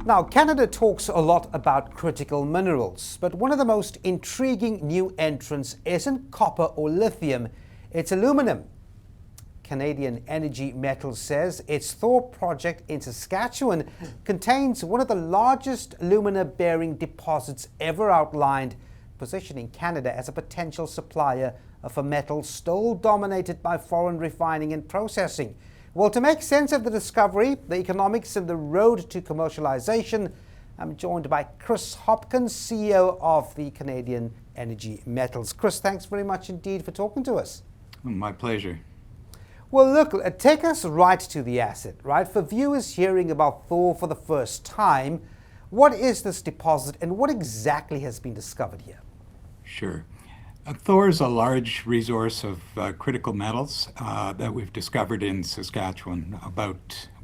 Now, Canada talks a lot about critical minerals, but one of the most intriguing new entrants isn't copper or lithium, it's aluminum. Canadian Energy Metals says its Thor project in Saskatchewan contains one of the largest alumina-bearing deposits ever outlined, positioning Canada as a potential supplier of a metal still dominated by foreign refining and processing. Well, to make sense of the discovery, the economics and the road to commercialization, I'm joined by Chris Hopkins, CEO of the Canadian Energy Metals. Chris, thanks very much indeed for talking to us. My pleasure. Well, look, take us right to the asset, right? For viewers hearing about Thor for the first time, what is this deposit and what exactly has been discovered here? Sure. Thor is a large resource of critical metals that we've discovered in Saskatchewan.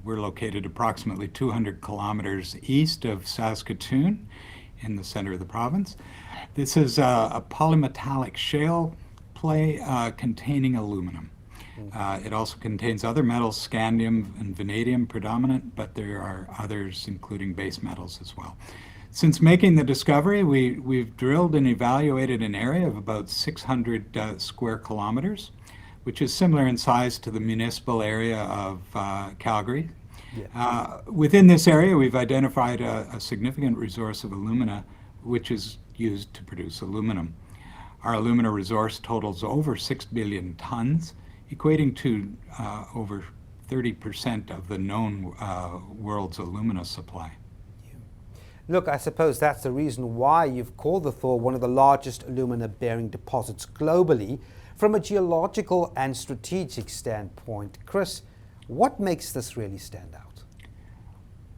We're located approximately 200 kilometers east of Saskatoon in the center of the province. This is a polymetallic shale play containing aluminum. It also contains other metals, scandium and vanadium predominant, but there are others including base metals as well. Since making the discovery, we've drilled and evaluated an area of about 600 square kilometers, which is similar in size to the municipal area of Calgary. Yeah. Within this area, we've identified a significant resource of alumina, which is used to produce aluminum. Our alumina resource totals over 6 billion tons, equating to over 30% of the known world's alumina supply. Look, I suppose that's the reason why you've called the Thor one of the largest alumina-bearing deposits globally. From a geological and strategic standpoint, Chris, what makes this really stand out?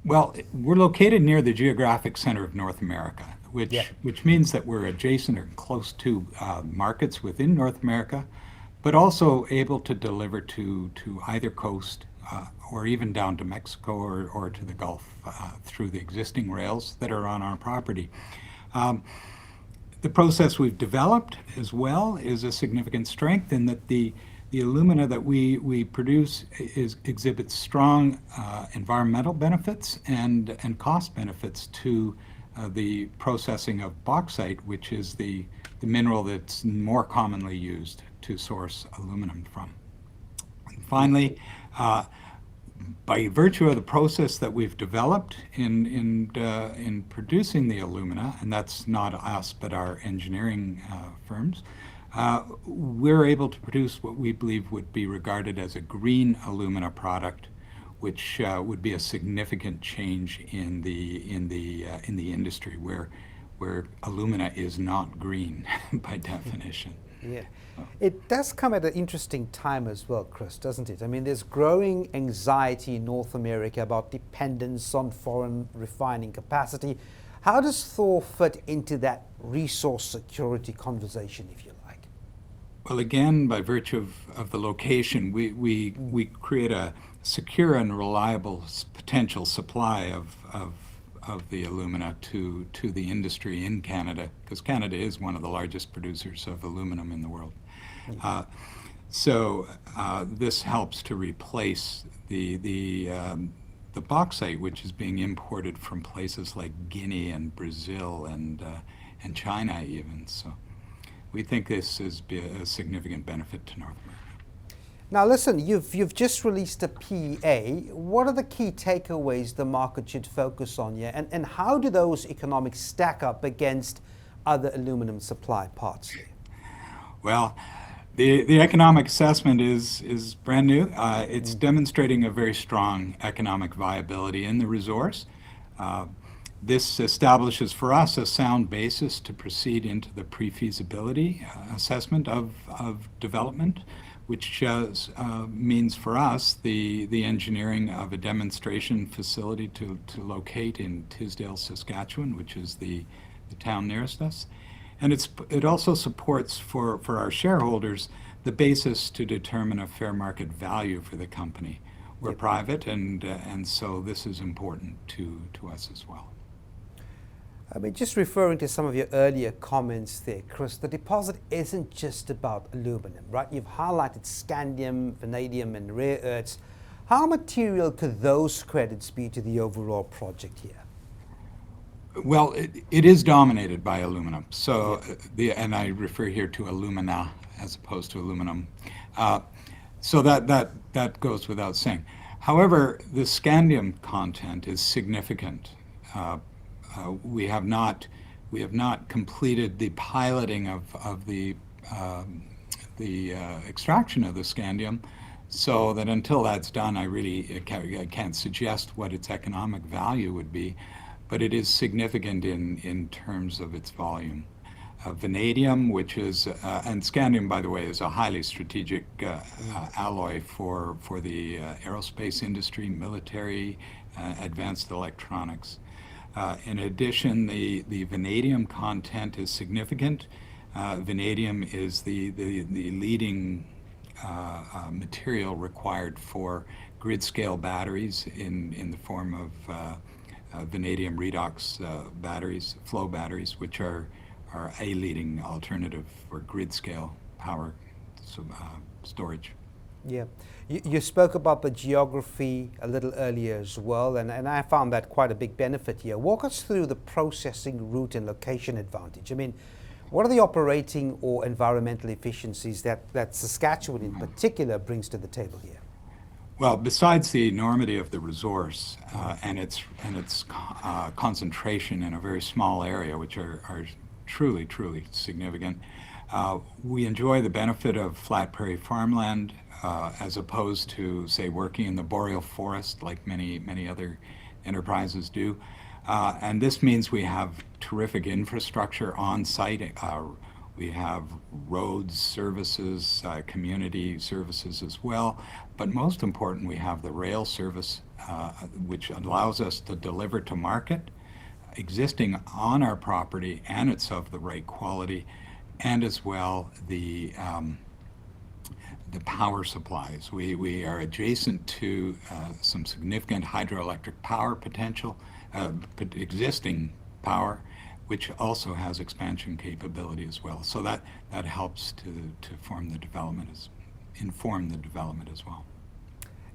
Well, we're located near the geographic center of North America, which means that we're adjacent or close to markets within North America, but also able to deliver to either coast or even down to Mexico or to the Gulf through the existing rails that are on our property. The process we've developed as well is a significant strength in that the alumina that we produce exhibits strong environmental benefits and cost benefits to the processing of bauxite, which is the mineral that's more commonly used to source aluminum from. And finally, by virtue of the process that we've developed in producing the alumina, and that's not us but our engineering firms, we're able to produce what we believe would be regarded as a green alumina product, which would be a significant change in the industry where alumina is not green by definition. Yeah. It does come at an interesting time as well, Chris, doesn't it? I mean, there's growing anxiety in North America about dependence on foreign refining capacity. How does Thor fit into that resource security conversation, if you like? Well, again, by virtue of the location, we create a secure and reliable potential supply of the alumina to the industry in Canada, because Canada is one of the largest producers of aluminum in the world. So this helps to replace the bauxite, which is being imported from places like Guinea and Brazil and China even. So we think this is a significant benefit to North America. Now listen, you've just released a PEA. What are the key takeaways the market should focus on here, and how do those economics stack up against other aluminum supply parts? Well, the economic assessment is brand new. It's demonstrating a very strong economic viability in the resource. This establishes for us a sound basis to proceed into the pre-feasibility assessment of development, which means for us the engineering of a demonstration facility to locate in Tisdale, Saskatchewan, which is the town nearest us. And it also supports for our shareholders the basis to determine a fair market value for the company. We're private, and so this is important to us as well. I mean, just referring to some of your earlier comments there, Chris, the deposit isn't just about aluminum, right? You've highlighted scandium, vanadium, and rare earths. How material could those credits be to the overall project here? Well, it is dominated by aluminum. So and I refer here to alumina as opposed to aluminum. Uh, so that goes without saying. However, the scandium content is significant. Uh, we have not completed the piloting of the extraction of the scandium, so that until that's done, I can't suggest what its economic value would be, but it is significant in terms of its volume. Vanadium, which is, and scandium, by the way, is a highly strategic alloy for the aerospace industry, military, advanced electronics. In addition, the vanadium content is significant. Vanadium is the leading material required for grid-scale batteries in the form of vanadium redox batteries, flow batteries, which are a leading alternative for grid-scale power storage. Yeah. You spoke about the geography a little earlier as well, and I found that quite a big benefit here. Walk us through the processing route and location advantage. I mean, what are the operating or environmental efficiencies that Saskatchewan in particular brings to the table here? Well, besides the enormity of the resource and its concentration in a very small area, which are truly significant, we enjoy the benefit of flat prairie farmland as opposed to, say, working in the boreal forest like many other enterprises do. And this means we have terrific infrastructure on site. We have roads, services, community services as well. But most important, we have the rail service, which allows us to deliver to market existing on our property, and it's of the right quality, and as well the power supplies. We are adjacent to some significant hydroelectric power potential, existing power, which also has expansion capability as well. So that helps to inform the development as well.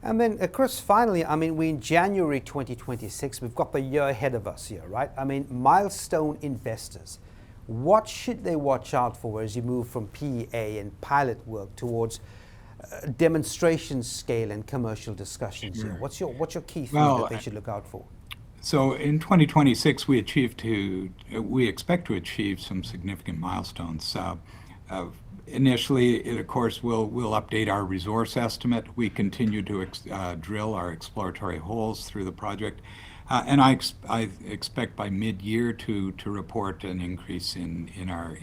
And then, Chris, finally, I mean, we're in January 2026. We've got the year ahead of us here, right? I mean, milestone investors, what should they watch out for as you move from PEA and pilot work towards demonstration scale and commercial discussions here? What's your key thing that they should look out for? So in 2026, we expect to achieve some significant milestones. Initially, of course, we'll update our resource estimate. We continue to drill our exploratory holes through the project, and I expect by mid-year to report an increase in our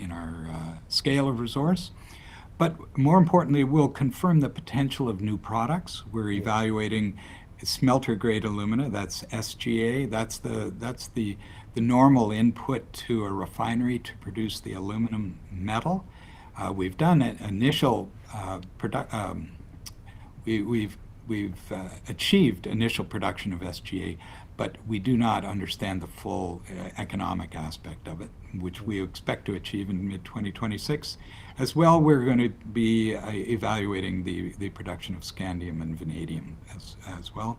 scale of resource. But more importantly, we'll confirm the potential of new products. We're evaluating smelter-grade alumina. That's SGA. That's the normal input to a refinery to produce the aluminum metal. We've done an initial we've achieved initial production of SGA, but we do not understand the full economic aspect of it, which we expect to achieve in mid-2026. As well, we're going to be evaluating the production of scandium and vanadium as well.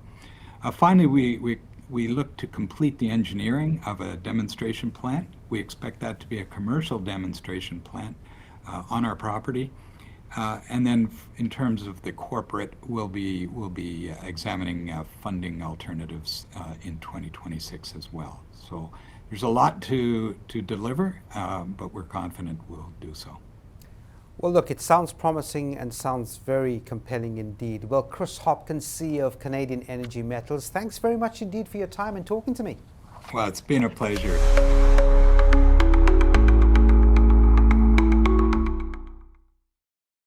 Finally, we look to complete the engineering of a demonstration plant. We expect that to be a commercial demonstration plant on our property. And then in terms of the corporate, we'll be examining funding alternatives in 2026 as well. So there's a lot to deliver, but we're confident we'll do so. Well, look, it sounds promising and sounds very compelling indeed. Well, Chris Hopkins, CEO of Canadian Energy Metals, thanks very much indeed for your time and talking to me. Well, it's been a pleasure.